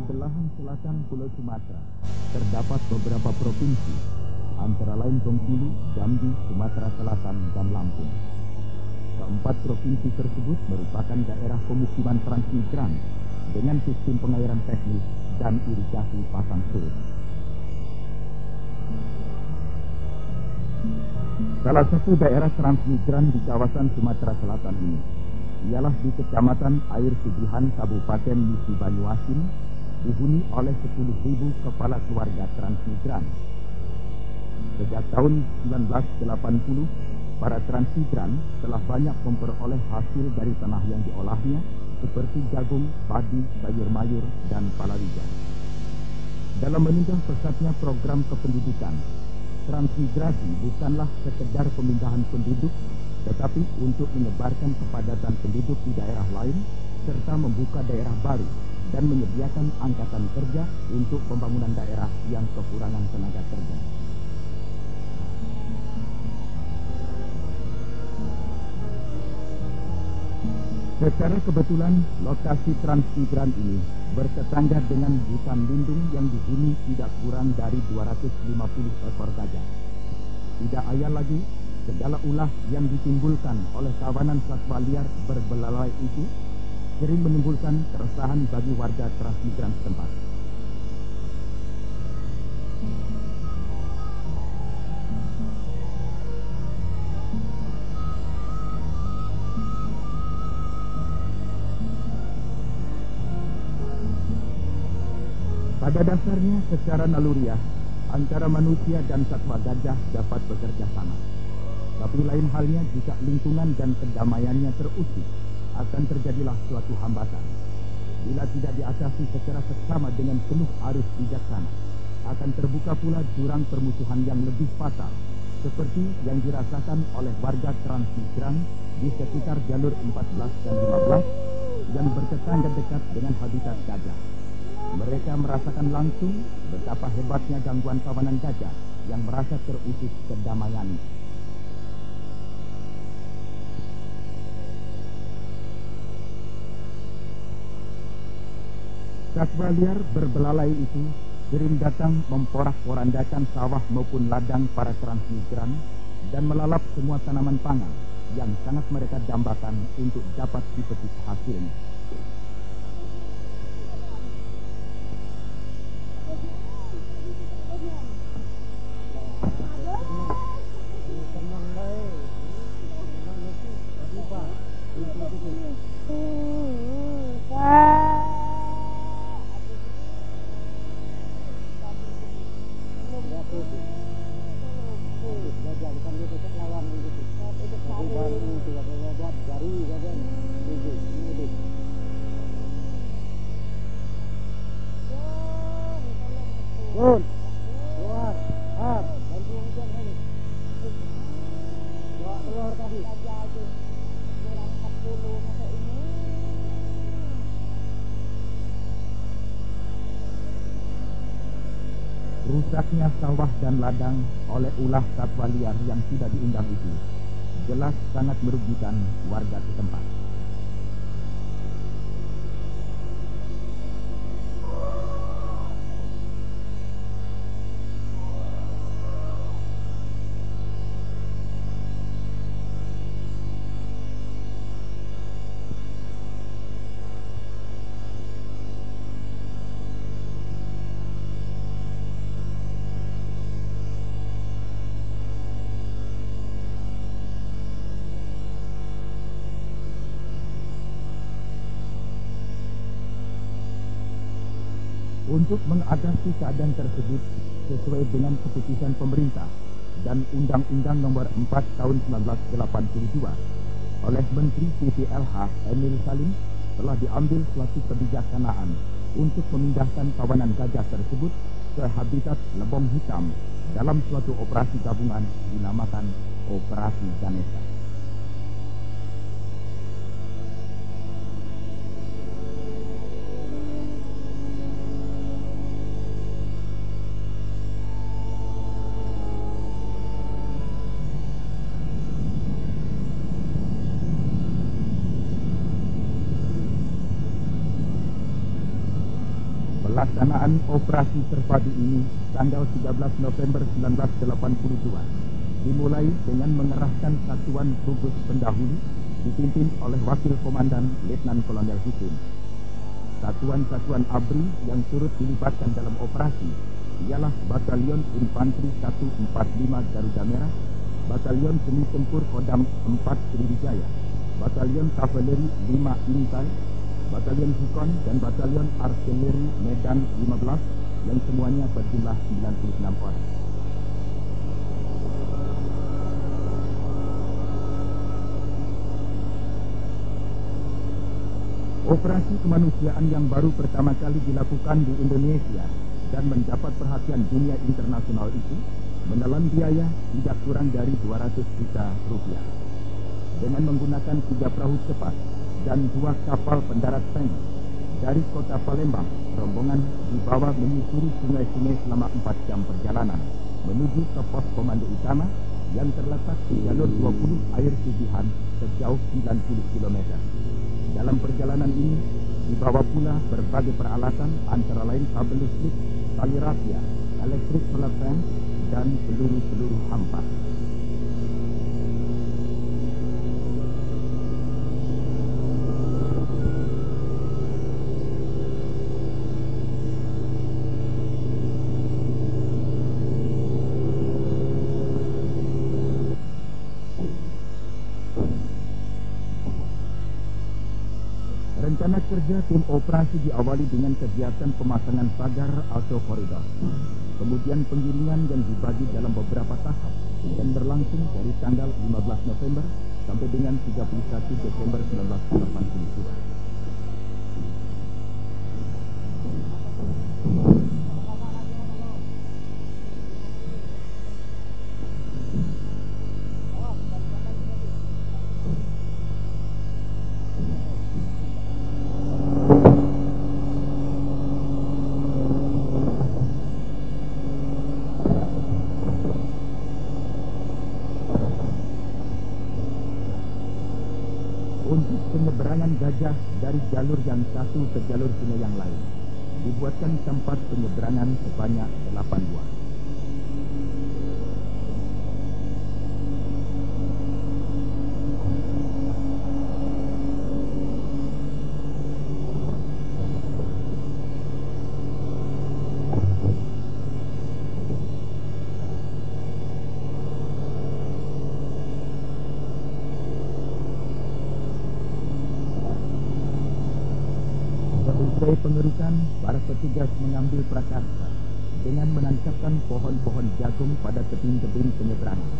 belahan selatan Pulau Sumatera terdapat beberapa provinsi, antara lain Bengkulu, Jambi, Sumatera Selatan, dan Lampung. Keempat provinsi tersebut merupakan daerah pemukiman transmigran dengan sistem pengairan teknis dan irigasi pasang surut. Salah satu daerah transmigran di kawasan Sumatera Selatan ini ialah di Kecamatan Air Sugihan, Kabupaten Musi Banyuasin, dihuni oleh 10.000 kepala keluarga transmigran. Sejak tahun 1980, para transmigran telah banyak memperoleh hasil dari tanah yang diolahnya, seperti jagung, padi, sayur mayur, dan palawija. Dalam meninjau pesatnya program kependudukan, transmigrasi bukanlah sekedar pemindahan penduduk, tetapi untuk menyebarkan kepadatan penduduk di daerah lain, serta membuka daerah baru dan menyediakan angkatan kerja untuk pembangunan daerah yang kekurangan tenaga kerja. Secara kebetulan, lokasi transmigran ini bertetangga dengan hutan lindung yang dihuni tidak kurang dari 250 ekor gajah. Tidak ayal lagi, segala ulah yang ditimbulkan oleh kawanan satwa liar berbelalai itu sering menimbulkan keresahan bagi warga transmigran setempat. Pada dasarnya, secara naluriah, antara manusia dan satwa gajah dapat bekerja sama. Tapi lain halnya jika lingkungan dan kedamaiannya terusik, akan terjadilah suatu hambatan. Bila tidak diatasi secara seksama dengan penuh arus bijaksana, akan terbuka pula jurang permusuhan yang lebih fatal, seperti yang dirasakan oleh warga transmigran di sekitar jalur 14 dan 15 yang bertetangga dekat dengan habitat gajah. Mereka merasakan langsung betapa hebatnya gangguan kawanan gajah yang merasa terusik kedamaian. Satwa liar berbelalai itu sering datang memporak-porandakan sawah maupun ladang para transmigran dan melalap semua tanaman pangan yang sangat mereka dambakan untuk dapat dipetik hasilnya. Rusaknya sawah dan ladang oleh ulah satwa liar yang tidak diundang itu jelas sangat merugikan warga setempat. Untuk mengatasi keadaan tersebut sesuai dengan keputusan pemerintah dan Undang-Undang Nomor 4 Tahun 1982 oleh Menteri PPLH Emil Salim, telah diambil suatu kebijaksanaan untuk memindahkan kawanan gajah tersebut ke habitat Lebong Hitam dalam suatu operasi gabungan dinamakan Operasi Ganesha. Pelaksanaan operasi terpadu ini tanggal 13 November 1982 dimulai dengan mengerahkan satuan gugus pendahulu dipimpin oleh Wakil Komandan Letnan Kolonel Husin. Satuan-satuan ABRI yang turut dilibatkan dalam operasi ialah Batalion Infanteri 145 Garuda Merah, Batalion Semi Tempur Kodam 4 Sriwijaya, Batalion Kavaleri 5 Intai, Batalion Hikon dan Batalion Artileri Medan 15 yang semuanya berjumlah 96 orang. Operasi kemanusiaan yang baru pertama kali dilakukan di Indonesia dan mendapat perhatian dunia internasional itu menelan biaya tidak kurang dari 200 juta rupiah. Dengan menggunakan 3 perahu cepat dan 2 kapal pendarat tank dari kota Palembang, rombongan dibawa menyusuri sungai-sungai selama 4 jam perjalanan menuju ke pos komando utama yang terletak di jalur 20 air sugihan sejauh 90 km. Dalam perjalanan ini dibawa pula berbagai peralatan antara lain kabel listrik, tali rafia, elektrik solar fan, dan peluru-peluru hampa. Rencana kerja tim operasi diawali dengan kegiatan pemasangan pagar atau koridor. Kemudian penggiringan yang dibagi dalam beberapa tahap dan berlangsung dari tanggal 15 November sampai dengan 31 Desember 1982. Untuk penyeberangan gajah dari jalur yang satu ke jalur sungai yang lain, dibuatkan tempat penyeberangan sebanyak 8 buah. Sebagai pengerukan, para petugas mengambil prakarsa dengan menancapkan pohon-pohon jagung pada tebing-tebing penyeberangan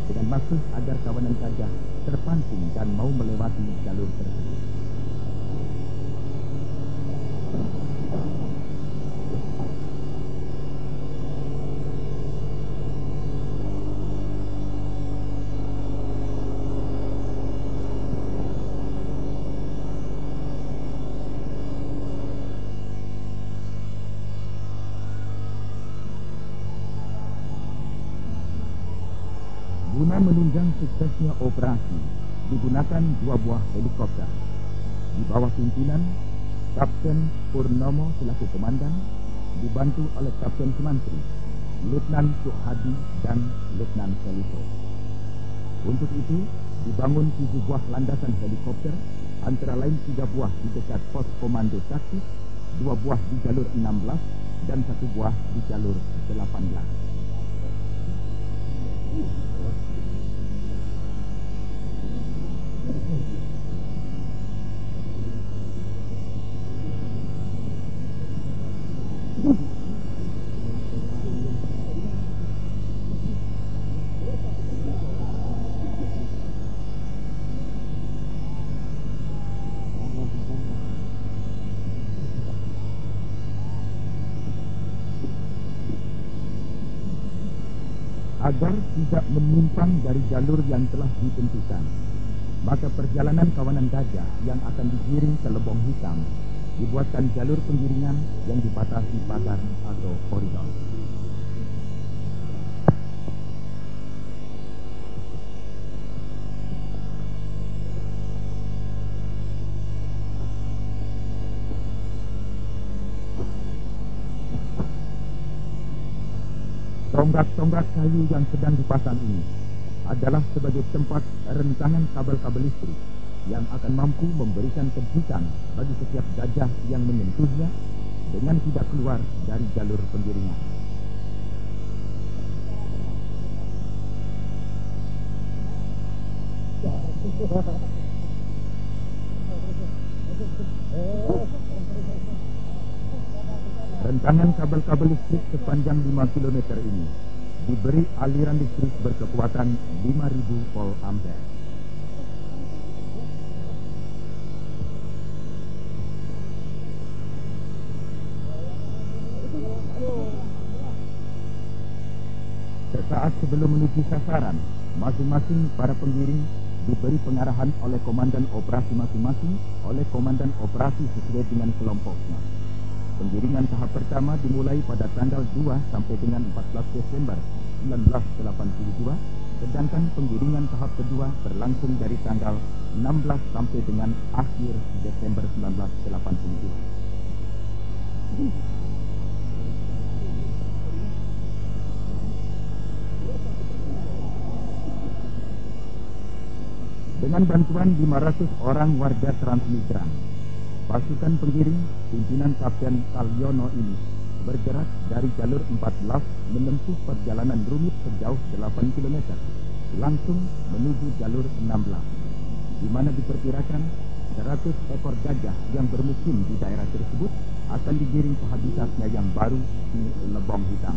dengan maksud agar kawanan gajah terpancing dan mau melewati jalur tersebut. Guna menunjang suksesnya operasi, digunakan 2 buah helikopter. Di bawah pimpinan Kapten Purnomo selaku komandan, dibantu oleh Kapten Sumantri, Letnan Suhadi, dan Letnan Seliso. Untuk itu, dibangun 7 buah landasan helikopter, antara lain 3 buah di dekat pos komando taktis, 2 buah di jalur 16, dan 1 buah di jalur 18. Agar tidak menyimpang dari jalur yang telah ditentukan, maka perjalanan kawanan gajah yang akan digiring ke Lebong Hitam dibuatkan jalur penggiringan yang dibatasi pagar atau koridor. Tonggak-tonggak kayu yang sedang dipasang ini adalah sebagai tempat rentangan kabel-kabel listrik yang akan mampu memberikan kejutan bagi setiap gajah yang menyentuhnya dengan tidak keluar dari jalur penggiringan. Rentangan kabel-kabel listrik sepanjang 5 km ini diberi aliran listrik berkekuatan 5.000 volt ampere. Sesaat sebelum menuju sasaran, masing-masing para pengiring diberi pengarahan oleh komandan operasi masing-masing oleh komandan operasi sesuai dengan kelompoknya. Penggiringan tahap pertama dimulai pada tanggal 2 sampai dengan 14 Desember 1982, sedangkan penggiringan tahap kedua berlangsung dari tanggal 16 sampai dengan akhir Desember 1982. Dengan bantuan 500 orang warga transmigran, pasukan pengiring pimpinan Kapten Kalyono ini bergerak dari jalur 14 menempuh perjalanan rumit sejauh 8 km, langsung menuju jalur 16, di mana diperkirakan 100 ekor gajah yang bermukim di daerah tersebut akan digiring ke habitatnya yang baru di Lebong Hitam.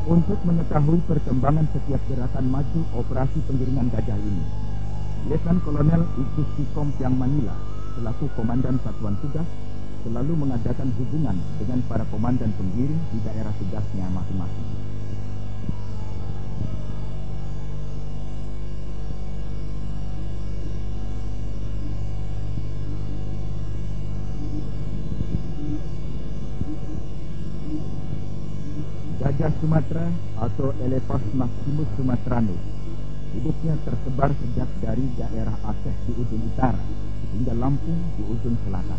Untuk mengetahui perkembangan setiap gerakan maju operasi penggiringan gajah ini, Letnan Kolonel Igusti Kompiang Manila selaku Komandan Satuan Tugas selalu mengadakan hubungan dengan para komandan penggiring di daerah tugasnya masing-masing. Gajah Sumatera atau Elephas Maximus sumatranus hidupnya tersebar sejak dari daerah Aceh di ujung utara hingga Lampung di ujung selatan.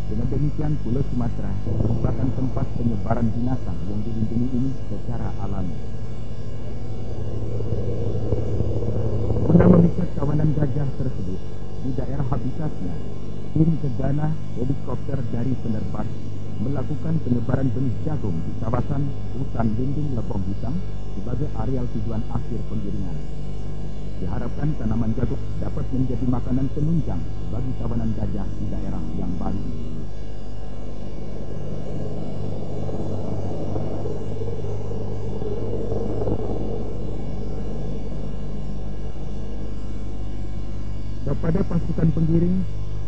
Dengan demikian Pulau Sumatera merupakan tempat penyebaran binatang yang dilindungi ini secara alami. Guna memikat kawanan gajah tersebut di daerah habitatnya, tim gegana helikopter dari penerbang melakukan penyebaran benih jagung di kawasan hutan lindung Lebong Hitam sebagai areal tujuan akhir penggiringan. Diharapkan tanaman jagung dapat menjadi makanan penunjang bagi kawanan gajah di daerah yang baru. Kepada pasukan penggiring,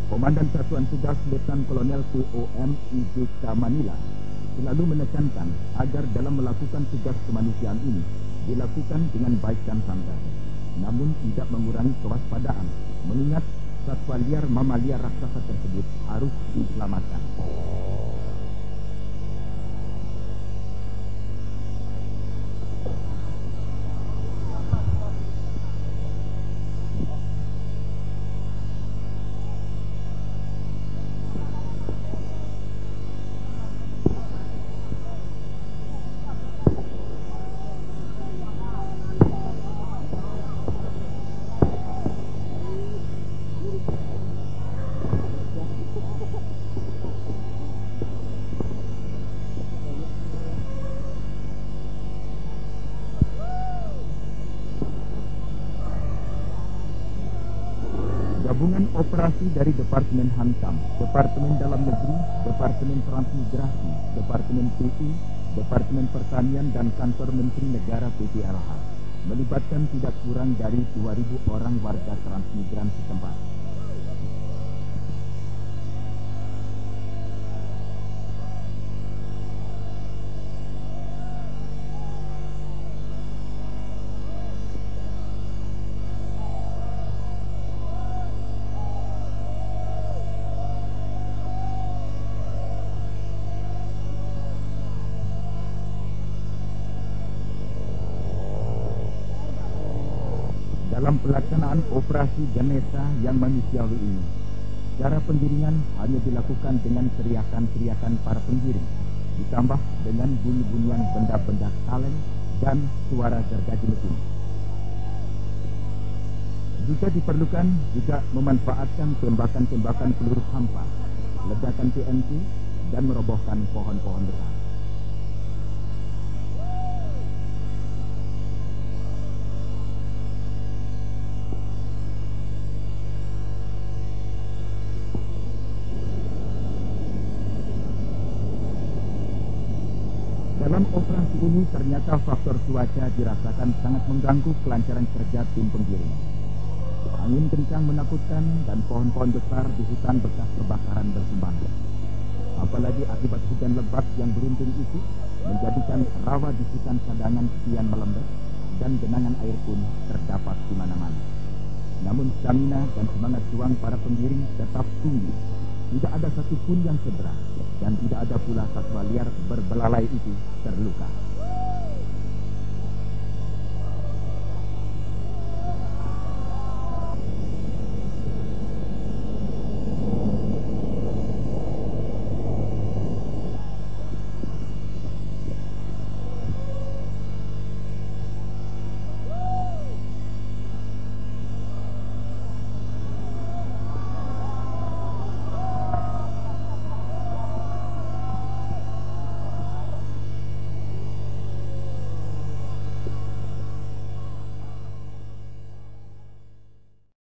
Komandan Satuan Tugas Letnan Kolonel POM Igusti Manila selalu menekankan agar dalam melakukan tugas kemanusiaan ini dilakukan dengan baik dan santai, namun tidak mengurangi kewaspadaan, mengingat satwa liar mamalia raksasa tersebut harus diselamatkan. Gabungan operasi dari Departemen Hankam, Departemen Dalam Negeri, Departemen Transmigrasi, Departemen PU, Departemen Pertanian dan Kantor Menteri Negara PPLH melibatkan tidak kurang dari 2.000 orang warga transmigran setempat. Dalam pelaksanaan operasi Ganesha yang manusiawi ini, cara penggiringan hanya dilakukan dengan teriakan-teriakan para penggiring, ditambah dengan bunyi-bunyian benda-benda kaleng dan suara gergaji mesin. Jika diperlukan, juga memanfaatkan tembakan-tembakan peluru hampa, ledakan TNT, dan merobohkan pohon-pohon besar. Dalam operasi ini ternyata faktor cuaca dirasakan sangat mengganggu kelancaran kerja tim penggiring. Angin kencang menakutkan dan pohon-pohon besar di hutan bekas kebakaran bertumbangan. Apalagi akibat hujan lebat yang beruntun itu menjadikan rawa di hutan cadangan kian melembek dan genangan air pun terdapat di mana-mana. Namun stamina dan semangat juang para penggiring tetap tinggi. Tidak ada satupun yang cedera dan tidak ada pula satwa liar berbelalai itu terluka.